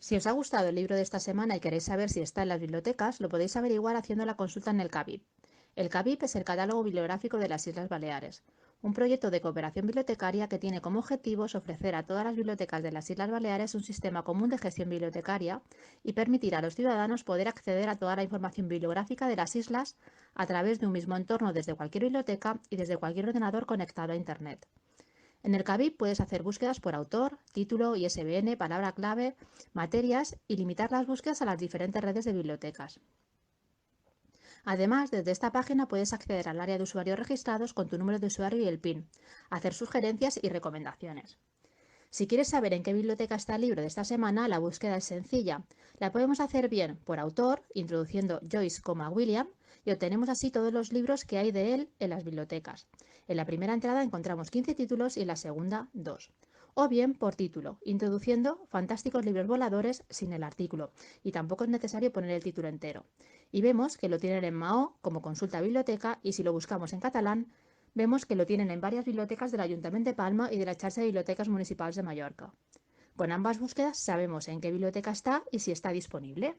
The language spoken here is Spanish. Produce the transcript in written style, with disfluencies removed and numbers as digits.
Si os ha gustado el libro de esta semana y queréis saber si está en las bibliotecas, lo podéis averiguar haciendo la consulta en el CABIB. El CABIB es el Catálogo Bibliográfico de las Islas Baleares, un proyecto de cooperación bibliotecaria que tiene como objetivos ofrecer a todas las bibliotecas de las Islas Baleares un sistema común de gestión bibliotecaria y permitir a los ciudadanos poder acceder a toda la información bibliográfica de las islas a través de un mismo entorno desde cualquier biblioteca y desde cualquier ordenador conectado a Internet. En el CABIB puedes hacer búsquedas por autor, título, ISBN, palabra clave, materias y limitar las búsquedas a las diferentes redes de bibliotecas. Además, desde esta página puedes acceder al área de usuarios registrados con tu número de usuario y el PIN, hacer sugerencias y recomendaciones. Si quieres saber en qué biblioteca está el libro de esta semana, la búsqueda es sencilla. La podemos hacer bien por autor, introduciendo Joyce, William, y obtenemos así todos los libros que hay de él en las bibliotecas. En la primera entrada encontramos 15 títulos y en la segunda 2. O bien por título, introduciendo Fantásticos libros voladores sin el artículo, y tampoco es necesario poner el título entero. Y vemos que lo tienen en Mahó como consulta biblioteca, y si lo buscamos en catalán, vemos que lo tienen en varias bibliotecas del Ayuntamiento de Palma y de la Xarxa de Bibliotecas Municipals de Mallorca. Con ambas búsquedas sabemos en qué biblioteca está y si está disponible.